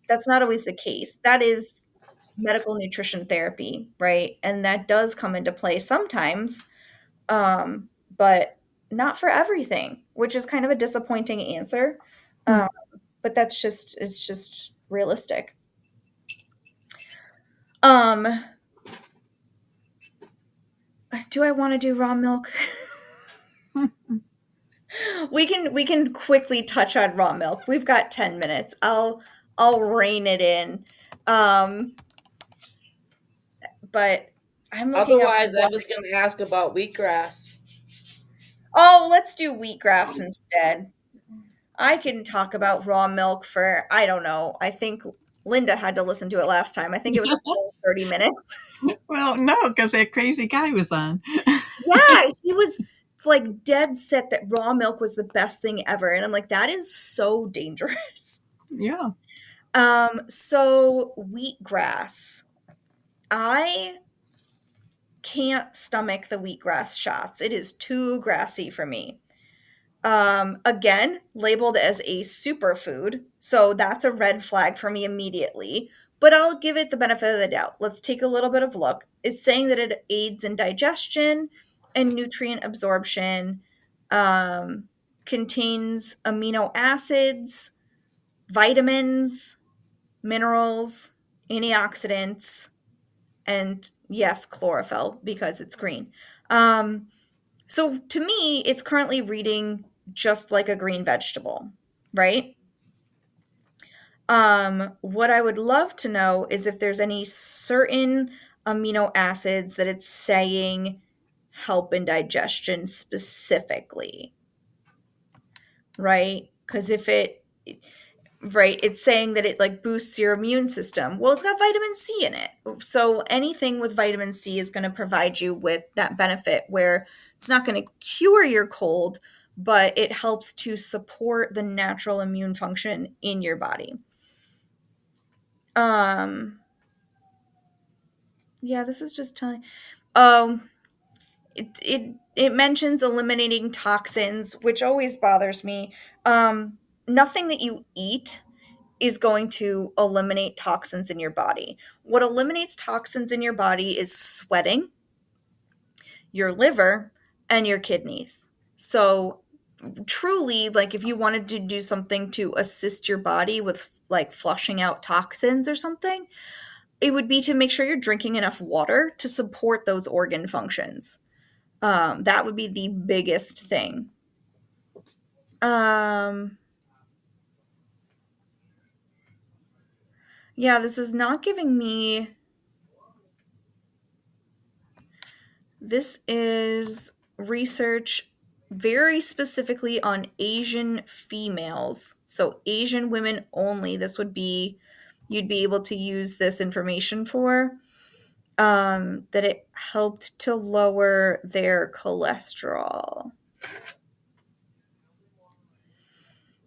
that's not always the case. That is medical nutrition therapy, right? And that does come into play sometimes, but not for everything, which is kind of a disappointing answer. Mm. Um, but that's just, it's just realistic. Um, do I want to do raw milk? We can quickly touch on raw milk. We've got 10 minutes. I'll rein it in. Um, but I'm looking up Otherwise, I what. was going to ask about wheatgrass. Oh, let's do wheatgrass instead. I can talk about raw milk for, I don't know. I think Linda had to listen to it last time. I think it was a full 30 minutes. Well, no, because that crazy guy was on. Yeah, he was like dead set that raw milk was the best thing ever. And I'm like, that is so dangerous. Yeah. So wheatgrass. I can't stomach the wheatgrass shots. It is too grassy for me. Again, labeled as a superfood, so that's a red flag for me immediately. But I'll give it the benefit of the doubt. Let's take a little bit of look. It's saying that it aids in digestion and nutrient absorption, um, contains amino acids, vitamins, minerals, antioxidants, and yes, chlorophyll because it's green. Um, so to me, it's currently reading just like a green vegetable, right? What I would love to know is if there's any certain amino acids that it's saying help in digestion specifically, right? Because if it, right, it's saying that it like boosts your immune system. Well, it's got vitamin C in it. So anything with vitamin C is going to provide you with that benefit where it's not going to cure your cold, but it helps to support the natural immune function in your body. Um yeah, this is just telling um it mentions eliminating toxins, which always bothers me. Nothing that you eat is going to eliminate toxins in your body. What eliminates toxins in your body is sweating, your liver, and your kidneys. So, truly, like if you wanted to do something to assist your body with like flushing out toxins or something, it would be to make sure you're drinking enough water to support those organ functions. That would be the biggest thing. Um, yeah, this is not giving me. This is research very specifically on Asian females. So, Asian women only. This would be, you'd be able to use this information for. That it helped to lower their cholesterol.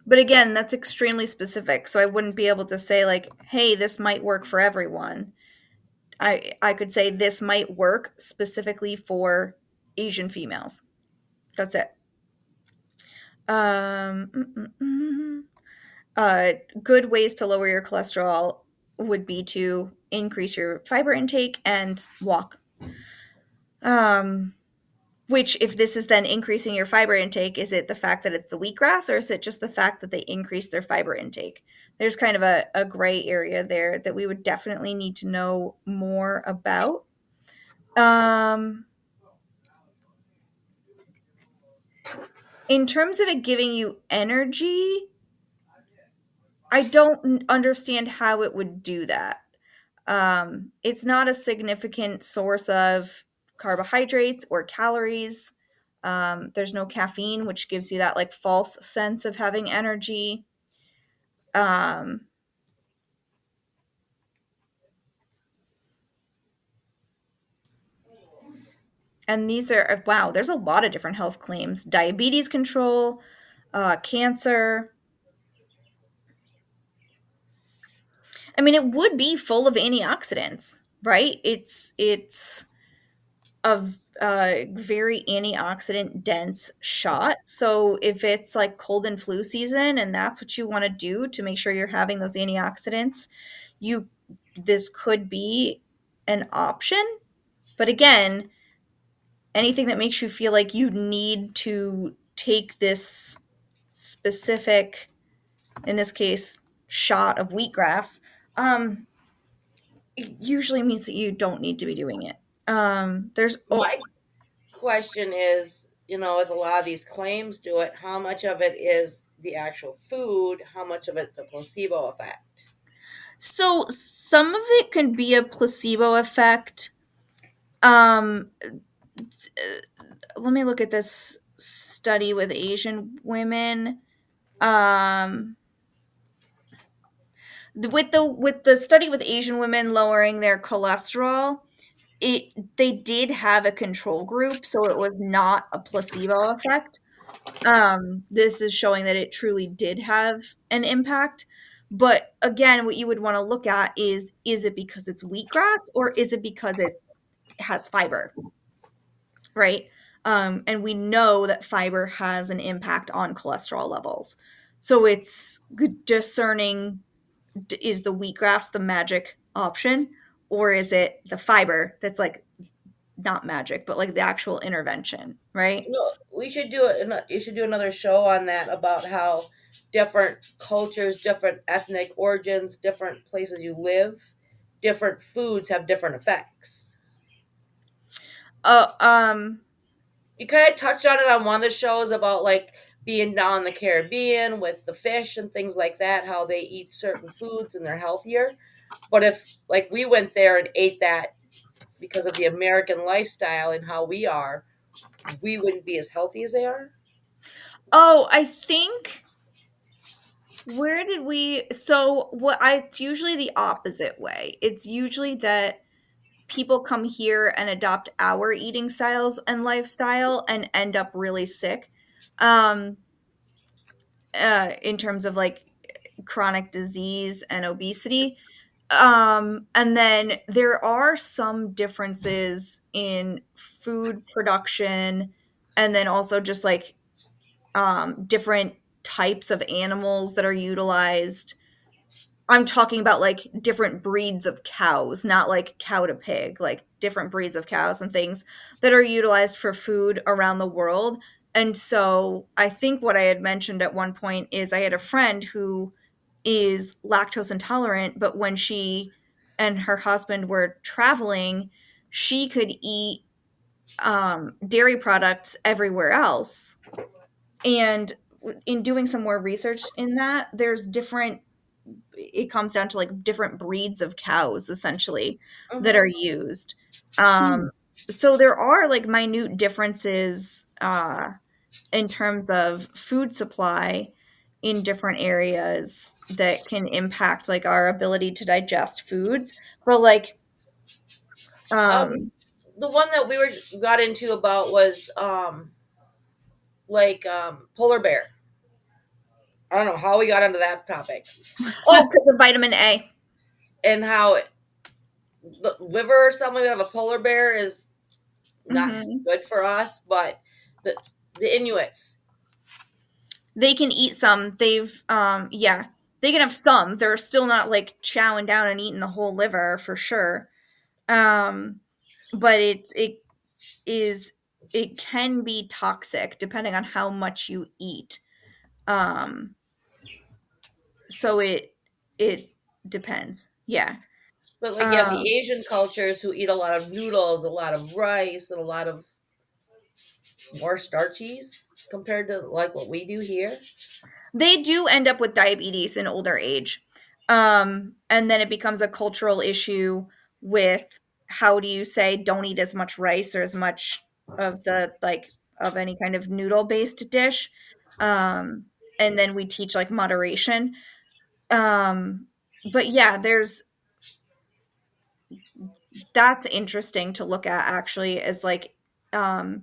But again, that's extremely specific. So, I wouldn't be able to say, like, hey, this might work for everyone. I could say this might work specifically for Asian females. That's it. Um, mm, mm, mm. Good ways to lower your cholesterol would be to increase your fiber intake and walk. Um, which, if this is then increasing your fiber intake, is it the fact that it's the wheatgrass, or is it just the fact that they increase their fiber intake? There's kind of a gray area there that we would definitely need to know more about. Um, in terms of it giving you energy, I don't understand how it would do that. It's not a significant source of carbohydrates or calories. There's no caffeine, which gives you that like false sense of having energy. Um, and these are wow, there's a lot of different health claims: diabetes control, cancer. I mean, it would be full of antioxidants, right? It's a very antioxidant dense shot. So if it's like cold and flu season and that's what you want to do to make sure you're having those antioxidants, you this could be an option. But again, anything that makes you feel like you need to take this specific, in this case, shot of wheatgrass, it usually means that you don't need to be doing it. There's oh, My question is, with a lot of these claims to it, how much of it is the actual food? How much of it's the placebo effect? so some of it can be a placebo effect. Um, let me look at this study with Asian women. Um, with the study with Asian women lowering their cholesterol, they did have a control group, so it was not a placebo effect. This is showing that it truly did have an impact. But again, what you would want to look at is it because it's wheatgrass or is it because it has fiber, right? And we know that fiber has an impact on cholesterol levels. So it's discerning, is the wheatgrass the magic option, or is it the fiber that's like not magic, but like the actual intervention, right? No, we should do it. You should do another show on that about how different cultures, different ethnic origins, different places you live, different foods have different effects. Uh, um, You kind of touched on it on one of the shows about like being down in the Caribbean with the fish and things like that, how they eat certain foods and they're healthier. But if like we went there and ate that because of the American lifestyle and how we are, we wouldn't be as healthy as they are. oh, I think where did we so what I it's usually the opposite way. It's usually that people come here and adopt our eating styles and lifestyle and end up really sick. Um in terms of like chronic disease and obesity. And then there are some differences in food production and then also just like different types of animals that are utilized. I'm talking about like different breeds of cows, not like cow to pig, like different breeds of cows and things that are utilized for food around the world. And so I think what I had mentioned at one point is I had a friend who is lactose intolerant, but when she and her husband were traveling, she could eat dairy products everywhere else. And in doing some more research in that, there's different, it comes down to like different breeds of cows essentially that are Mm-hmm. used. So there are like minute differences in terms of food supply in different areas that can impact like our ability to digest foods. But like, Um, um, the one that we were got into about was polar bear. I don't know how we got into that topic, oh, because of vitamin A. and how the liver or something of a polar bear is not Hmm. good for us, but the Inuits. They can eat some. Yeah, they can have some. They're still not like chowing down and eating the whole liver for sure. Um, but is it can be toxic depending on how much you eat. Um, so it depends. Yeah. But like you have the Um, Asian cultures who eat a lot of noodles, a lot of rice, and a lot of more starchies compared to like what we do here. they do end up with diabetes in older age. And then it becomes a cultural issue with how do you say don't eat as much rice or as much of the like of any kind of noodle based dish. Um, and then we teach like moderation. But yeah, that's interesting to look at actually as like um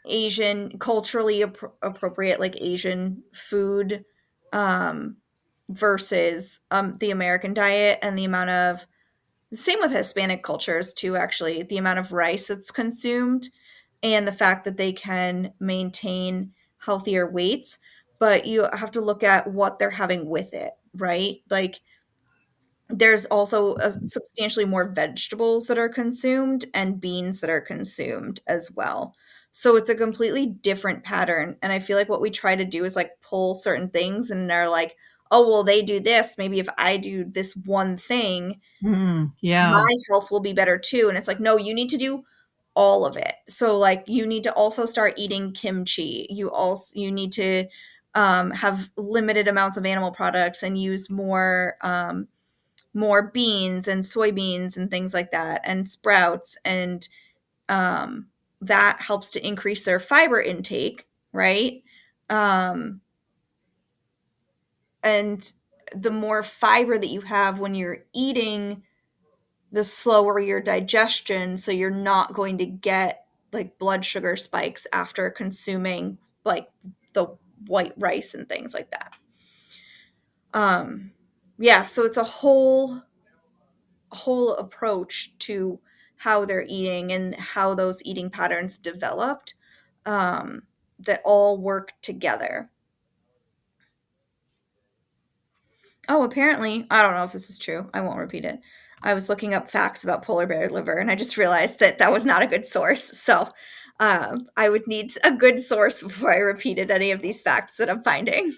Asian culturally appropriate like Asian food um versus the American diet and the amount of same with Hispanic cultures too actually the amount of rice that's consumed and the fact that they can maintain healthier weights, but you have to look at what they're having with it, right? Like there's also substantially more vegetables that are consumed and beans that are consumed as well. So it's a completely different pattern. And I feel like what we try to do is like pull certain things and are like, oh, well, they do this. Maybe if I do this one thing, Yeah. my health will be better too. And it's like, no, you need to do all of it. So like you need to also start eating kimchi. You need to have limited amounts of animal products and use more beans and soybeans and things like that and sprouts and um, that helps to increase their fiber intake, right? um, and the more fiber that you have when you're eating, the slower your digestion, so you're not going to get like blood sugar spikes after consuming like the white rice and things like that. um yeah, so it's a whole approach to how they're eating and how those eating patterns developed, um, that all work together. Oh, apparently, I don't know if this is true. I won't repeat it. I was looking up facts about polar bear liver and I just realized that that was not a good source. So I would need a good source before I repeated any of these facts that I'm finding.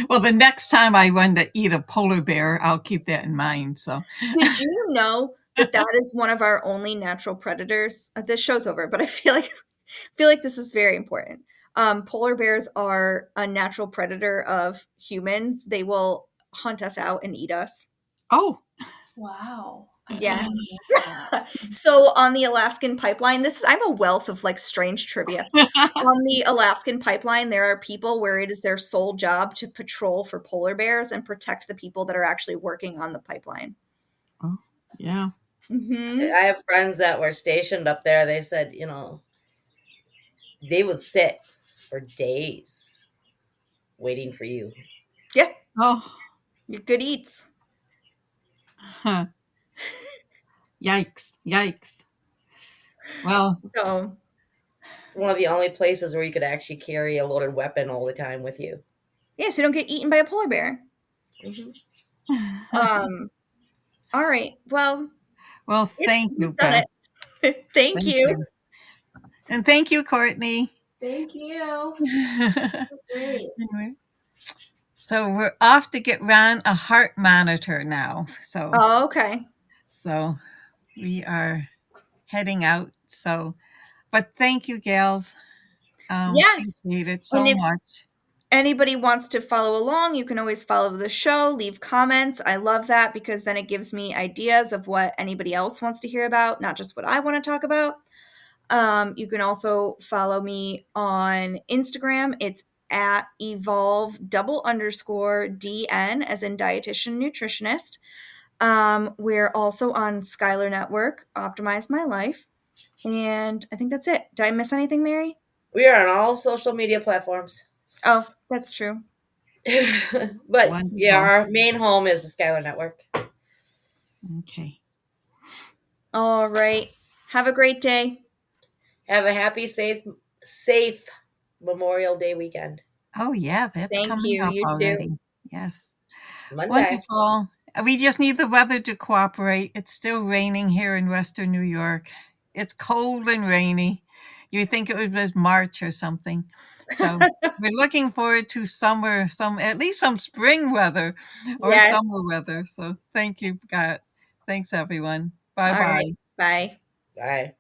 Well, the next time I run to eat a polar bear, I'll keep that in mind. So, Did you know that that is one of our only natural predators? This show's over, but I feel like this is very important. Polar bears are a natural predator of humans. They will hunt us out and eat us. oh, Wow. I did Yeah. not know that. So on the Alaskan pipeline, I'm a wealth of like strange trivia. On the Alaskan pipeline, there are people where it is their sole job to patrol for polar bears and protect the people that are actually working on the pipeline. oh, yeah. Hmm. I have friends that were stationed up there. They said, they would sit for days waiting for you. Yeah, Oh, you're good eats. huh. Yikes. Yikes. Well, So It's one of the only places where you could actually carry a loaded weapon all the time with you. yeah, so you don't get eaten by a polar bear. Hmm. Um, all right. Well, well, thank you, we've done Beth. it. Thank Thank you. you. And thank you, Courtney. Thank you. Great. Anyway, so we're off to get Ron a heart monitor now. Oh, okay. So we are heading out. So, but thank you, gals. Yes. Appreciate it And so if much. anybody wants to follow along, you can always follow the show, leave comments. I love that because then it gives me ideas of what anybody else wants to hear about, not just what I want to talk about. You can also follow me on Instagram. It's at evolve double underscore DN as in dietitian nutritionist. We're also on Skylar Network, Optimize My Life. And I think that's it. Did I miss anything, Mary? We are on all social media platforms. Oh, that's true. But yeah, Wonderful. our main home is the Skylar Network. Okay. All right. Have a great day. Have a happy, safe Memorial Day weekend. Oh, yeah, that's Thank coming you. up You too. already. Yes. Monday. Wonderful. We just need the weather to cooperate. It's still raining here in Western New York. It's cold and rainy. You think it was March or something. So we're looking forward to summer, at least some spring weather or Yes. summer weather. So thank you, God. Thanks, everyone. Bye All right. bye. Bye. Bye.